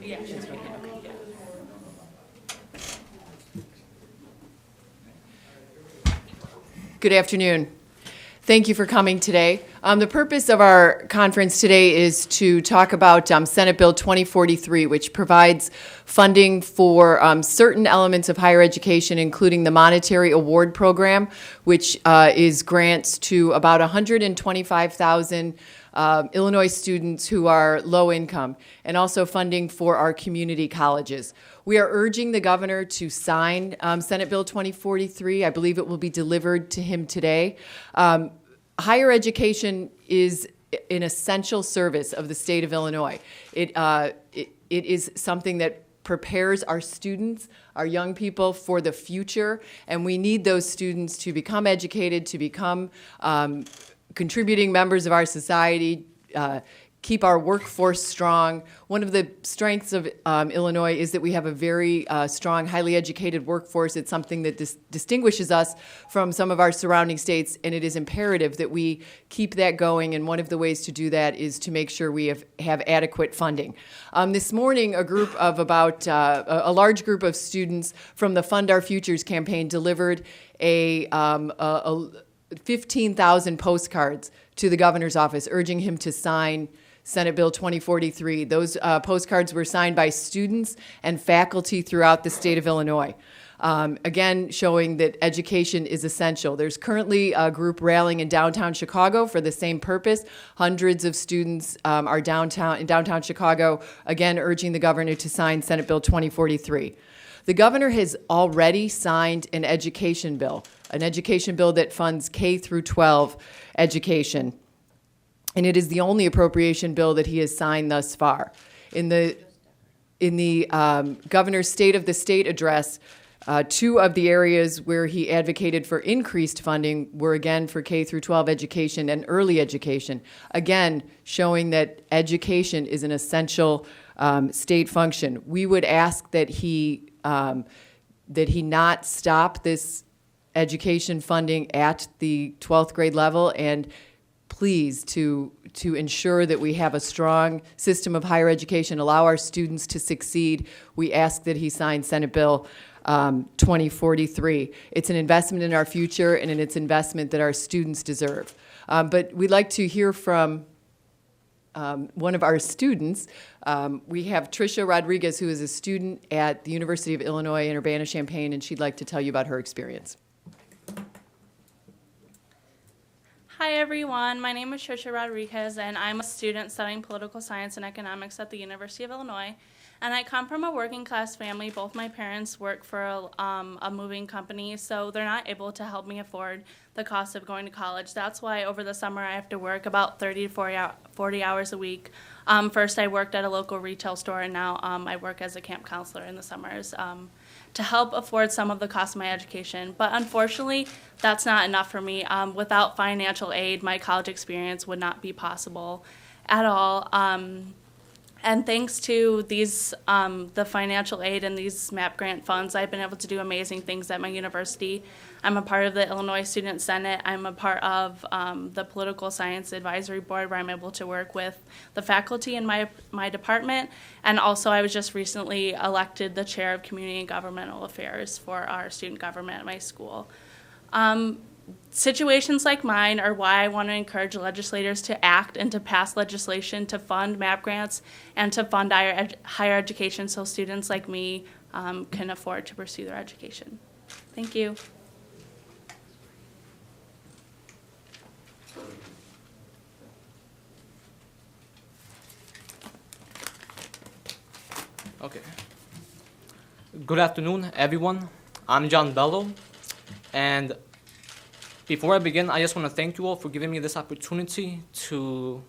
Yeah, she's right here. Okay, yeah. Good afternoon. Thank you for coming today. The purpose of our conference today is to talk about Senate Bill 2043, which provides funding for certain elements of higher education, including the Monetary Award Program, which is grants to about 125,000 Illinois students who are low income, and also funding for our community colleges. We are urging the governor to sign Senate Bill 2043. I believe it will be delivered to him today. Higher education is an essential service of the state of Illinois. It is something that prepares our students, our young people, for the future, and we need those students to become educated, to become contributing members of our society, keep our workforce strong. One of the strengths of Illinois is that we have a very strong, highly educated workforce. It's something that distinguishes us from some of our surrounding states, and it is imperative that we keep that going, and one of the ways to do that is to make sure we have adequate funding. This morning, a group of about, a large group of students from the Fund Our Futures campaign delivered a 15,000 postcards to the governor's office, urging him to sign Senate Bill 2043. Those postcards were signed by students and faculty throughout the state of Illinois, again, showing that education is essential. There's currently a group rallying in downtown Chicago for the same purpose. Hundreds of students are in downtown Chicago, again, urging the governor to sign Senate Bill 2043. The governor has already signed an education bill that funds K through 12 education. And it is the only appropriation bill that he has signed thus far. In the governor's State of the State address, two of the areas where he advocated for increased funding were, again, for K through 12 education and early education, again, showing that education is an essential state function. We would ask that he not stop this education funding at the 12th grade level, and please to ensure that we have a strong system of higher education, allow our students to succeed. We ask that he sign Senate Bill 2043. It's an investment in our future, and it's an investment that our students deserve. But we'd like to hear from one of our students. We have Tricia Rodriguez, who is a student at the University of Illinois in Urbana-Champaign, and she'd like to tell you about her experience. Hi everyone, my name is Tricia Rodriguez, and I'm a student studying political science and economics at the University of Illinois. And I come from a working class family. Both my parents work for a moving company, so they're not able to help me afford the cost of going to college. That's why over the summer I have to work about 30 to 40 hours a week. First I worked at a local retail store, and now I work as a camp counselor in the summers to help afford some of the cost of my education. But unfortunately, that's not enough for me. Without financial aid, my college experience would not be possible at all. And thanks to these, the financial aid and these MAP grant funds, I've been able to do amazing things at my university. I'm a part of the Illinois Student Senate. I'm a part of the Political Science Advisory Board, where I'm able to work with the faculty in my department. And also, I was just recently elected the chair of Community and Governmental Affairs for our student government at my school. Situations like mine are why I want to encourage legislators to act and to pass legislation to fund MAP grants and to fund higher education so students like me can afford to pursue their education. Thank you. Okay. Good afternoon, everyone. I'm John Bello, and before I begin, I just want to thank you all for giving me this opportunity to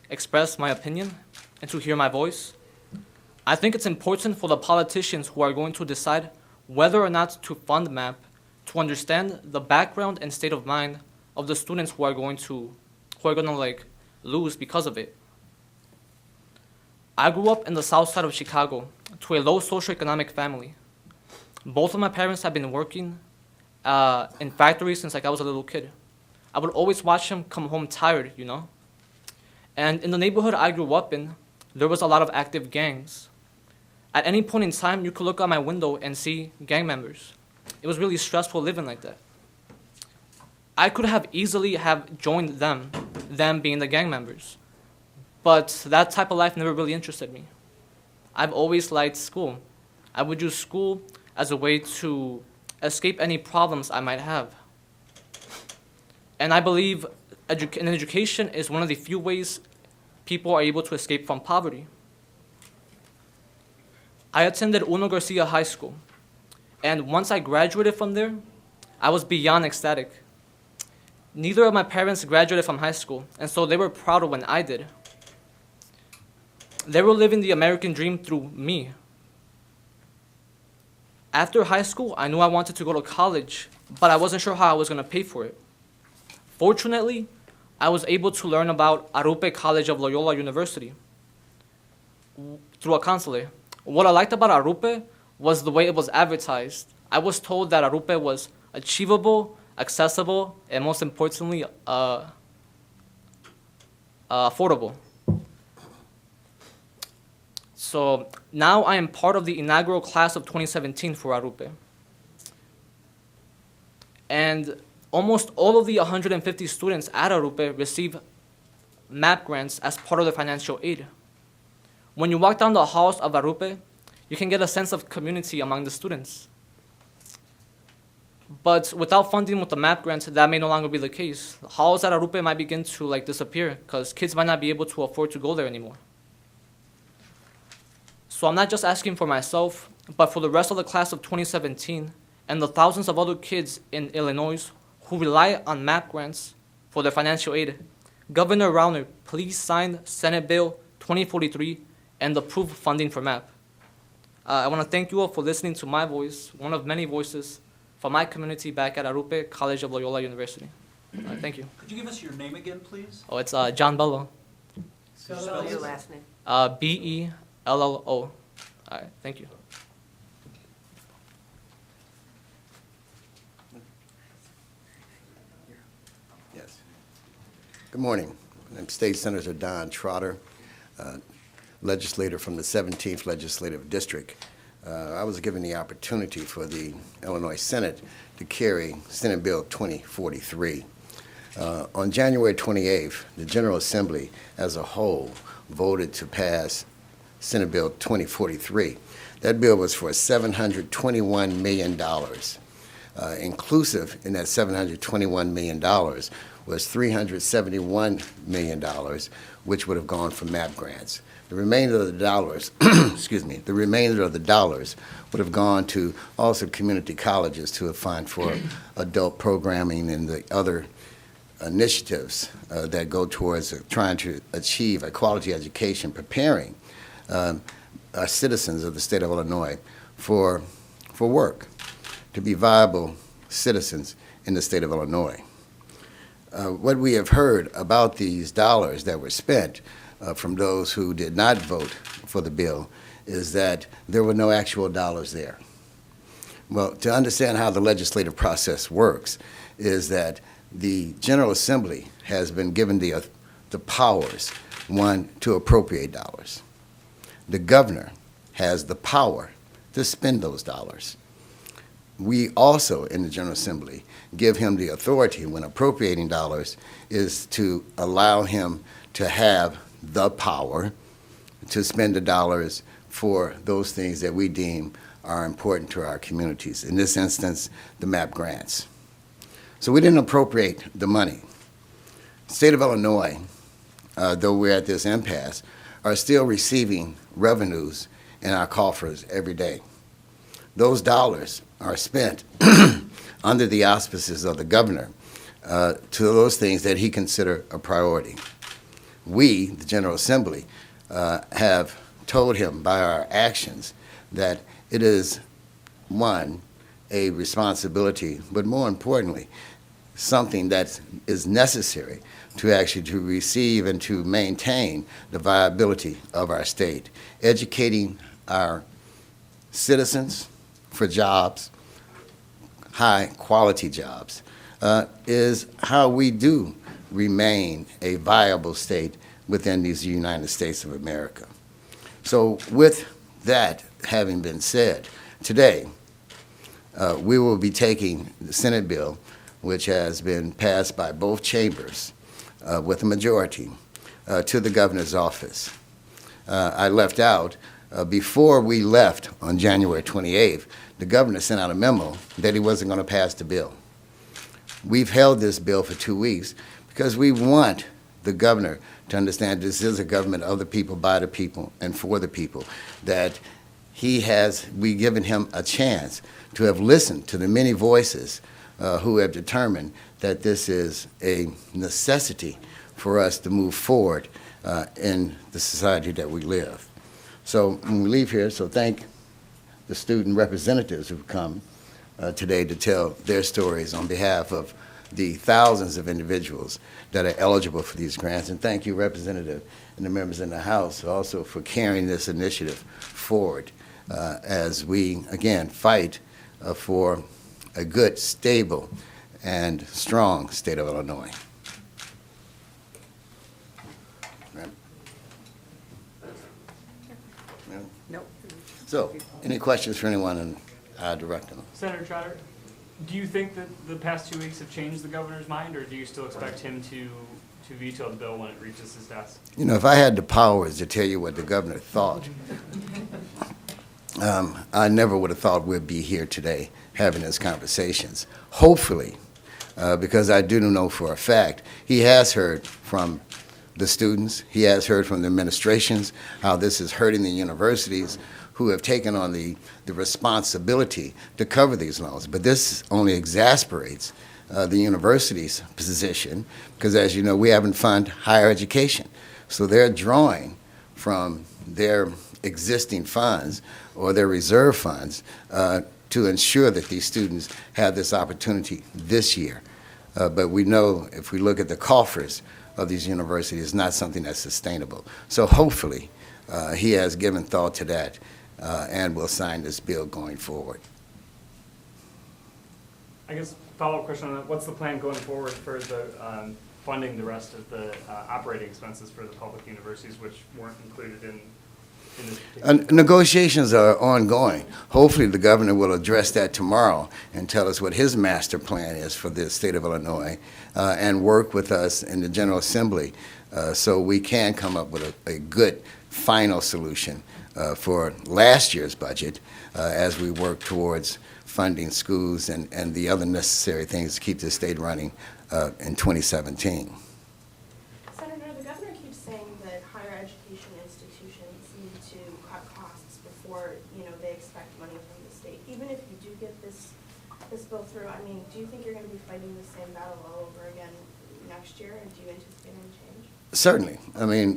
express my opinion and to hear my voice. I think it's important for the politicians who are going to decide whether or not to fund MAP to understand the background and state of mind of the students who are going to lose because of it. I grew up in the south side of Chicago to a low socioeconomic family. Both of my parents have been working in factories since I was a little kid. I would always watch them come home tired, you know? And in the neighborhood I grew up in, there was a lot of active gangs. At any point in time, you could look out my window and see gang members. It was really stressful living like that. I could have easily have joined them being the gang members. But that type of life never really interested me. I've always liked school. I would use school as a way to escape any problems I might have. And I believe education is one of the few ways people are able to escape from poverty. I attended Uno Garcia High School, and once I graduated from there, I was beyond ecstatic. Neither of my parents graduated from high school, and so they were prouder when I did. They were living the American dream through me. After high school, I knew I wanted to go to college, but I wasn't sure how I was going to pay for it. Fortunately, I was able to learn about Arupe College of Loyola University through a counselor. What I liked about Arupe was the way it was advertised. I was told that Arupe was achievable, accessible, and most importantly, affordable. So now I am part of the inaugural class of 2017 for Arupe. And almost all of the 150 students at Arupe receive MAP grants as part of their financial aid. When you walk down the halls of Arupe, you can get a sense of community among the students. But without funding with the MAP grants, that may no longer be the case. The halls at Arupe might begin to disappear because kids might not be able to afford to go there anymore. So I'm not just asking for myself, but for the rest of the class of 2017 and the thousands of other kids in Illinois who rely on MAP grants for their financial aid. Governor Rauner, please sign Senate Bill 2043 and approve funding for MAP. I want to thank you all for listening to my voice, one of many voices for my community back at Arupe College of Loyola University. Thank you. Could you give us your name again, please? Oh, it's John Bello. Spell your last name. Bello. All right, thank you. Yes. Good morning. I'm State Senator Donne Trotter, legislator from the 17th Legislative District. I was given the opportunity for the Illinois Senate to carry Senate Bill 2043. On January 28th, the General Assembly as a whole voted to pass Senate Bill 2043. That bill was for $721 million. Inclusive in that $721 million was $371 million, which would have gone for MAP grants. The remainder of the dollars, the remainder of the dollars would have gone to also community colleges to fund for adult programming and the other initiatives that go towards trying to achieve a quality education, preparing our citizens of the state of Illinois for work, to be viable citizens in the state of Illinois. What we have heard about these dollars that were spent from those who did not vote for the bill is that there were no actual dollars there. Well, to understand how the legislative process works is that the General Assembly has been given the powers, one, to appropriate dollars. The governor has the power to spend those dollars. We also, in the General Assembly, give him the authority when appropriating dollars is to allow him to have the power to spend the dollars for those things that we deem are important to our communities. In this instance, the MAP grants. So we didn't appropriate the money. The state of Illinois, though we're at this impasse, are still receiving revenues in our coffers every day. Those dollars are spent under the auspices of the governor to those things that he consider a priority. We, the General Assembly, have told him by our actions that it is, one, a responsibility, but more importantly, something that is necessary to actually to receive and to maintain the viability of our state. Educating our citizens for jobs, high quality jobs, is how we do remain a viable state within these United States of America. So with that having been said, today we will be taking the Senate bill, which has been passed by both chambers with a majority, to the governor's office. I left out, before we left on January 28th, the governor sent out a memo that he wasn't going to pass the bill. We've held this bill for 2 weeks because we want the governor to understand this is a government of the people, by the people, and for the people, that we've given him a chance to have listened to the many voices who have determined that this is a necessity for us to move forward in the society that we live. So when we leave here, so thank the student representatives who've come today to tell their stories on behalf of the thousands of individuals that are eligible for these grants. And thank you, Representative, and the members in the House also for carrying this initiative forward as we, again, fight for a good, stable, and strong state of Illinois. Nope. So, any questions for anyone in our director? Senator Trotter, do you think that the past 2 weeks have changed the governor's mind, or do you still expect him to veto the bill when it reaches his desk? You know, if I had the powers to tell you what the governor thought, I never would have thought we'd be here today having these conversations. Hopefully, because I do know for a fact, he has heard from the students, he has heard from the administrations, how this is hurting the universities who have taken on the responsibility to cover these loans. But this only exasperates the university's position, because as you know, we haven't funded higher education. So they're drawing from their existing funds or their reserve funds to ensure that these students have this opportunity this year. But we know if we look at the coffers of these universities, it's not something that's sustainable. So hopefully he has given thought to that and will sign this bill going forward. I guess follow-up question on that, what's the plan going forward for the funding the rest of the operating expenses for the public universities, which weren't included in this particular Negotiations are ongoing. Hopefully the governor will address that tomorrow and tell us what his master plan is for the state of Illinois and work with us in the General Assembly so we can come up with a good final solution for last year's budget as we work towards funding schools and the other necessary things to keep the state running in 2017. Senator, the governor keeps saying that higher education institutions need to cut costs before, they expect money from the state. Even if you do get this bill through, do you think you're going to be fighting the same battle all over again next year, or do you anticipate any change? Certainly.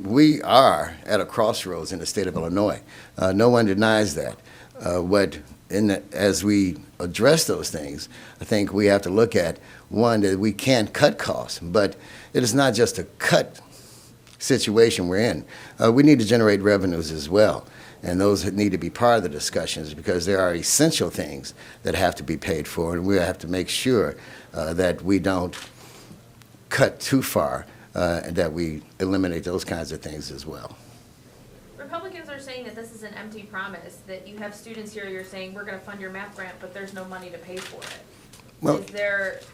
We are at a crossroads in the state of Illinois. No one denies that. As we address those things, I think we have to look at, one, that we can cut costs, but it is not just a cut situation we're in. We need to generate revenues as well, and those need to be part of the discussions because there are essential things that have to be paid for, and we have to make sure that we don't cut too far, and that we eliminate those kinds of things as well. Republicans are saying that this is an empty promise, that you have students here, you're saying, we're going to fund your math grant, but there's no money to pay for it. Well,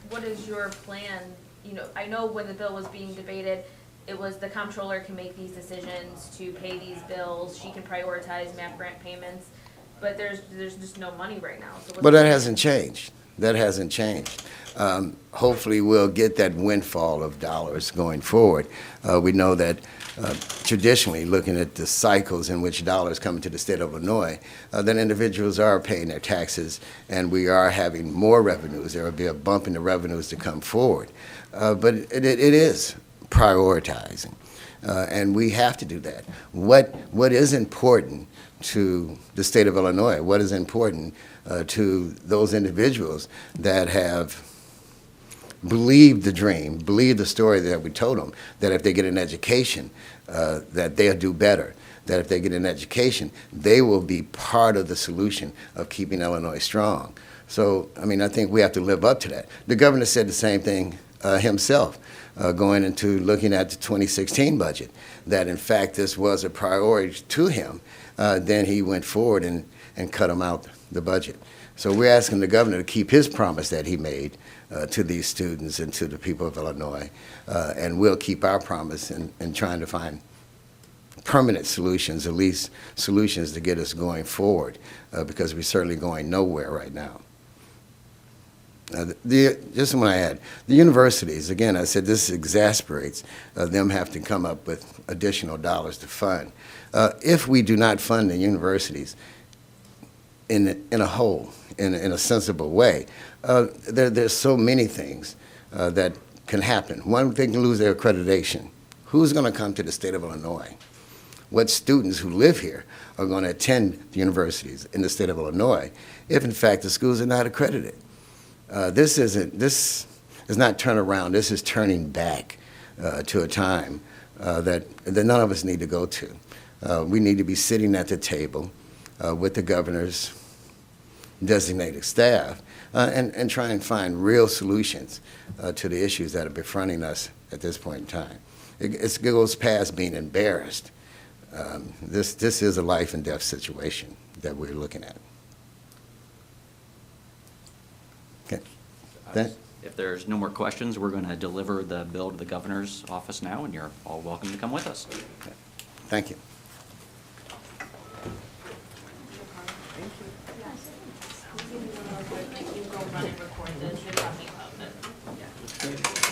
What is your plan? I know when the bill was being debated, it was the comptroller can make these decisions to pay these bills, she can prioritize math grant payments, but there's just no money right now. So but that hasn't changed. That hasn't changed. Hopefully we'll get that windfall of dollars going forward. We know that traditionally, looking at the cycles in which dollars come into the state of Illinois, that individuals are paying their taxes and we are having more revenues. There will be a bump in the revenues to come forward. But it is prioritizing, and we have to do that. What is important to the state of Illinois? What is important to those individuals that have believed the dream, believed the story that we told them, that if they get an education, that they'll do better, that if they get an education, they will be part of the solution of keeping Illinois strong. So, I think we have to live up to that. The governor said the same thing himself, going into looking at the 2016 budget, that in fact this was a priority to him. Then he went forward and and cut them out the budget. So we're asking the governor to keep his promise that he made to these students and to the people of Illinois, and we'll keep our promise in trying to find permanent solutions, at least solutions to get us going forward, because we're certainly going nowhere right now. Just want to add, the universities, again, I said this exasperates them have to come up with additional dollars to fund. If we do not fund the universities in a whole, in a sensible way, there's so many things that can happen. One, they can lose their accreditation. Who's going to come to the state of Illinois? What students who live here are going to attend the universities in the state of Illinois if, in fact, the schools are not accredited? This is not turnaround. This is turning back to a time that none of us need to go to. We need to be sitting at the table with the governor's designated staff and try and find real solutions to the issues that are befronting us at this point in time. It goes past being embarrassed. This is a life and death situation that we're looking at. Okay. If there's no more questions, we're going to deliver the bill to the governor's office now, and you're all welcome to come with us. Okay. Thank you.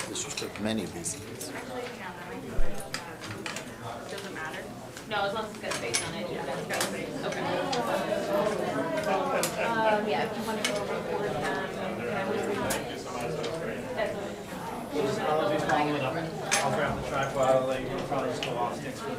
This took many of these things. Doesn't matter? No, as long as it's got space on it, yeah, that's got space. Okay. Yeah, if you want to go over board, I'll grab the track while you probably just go off next week.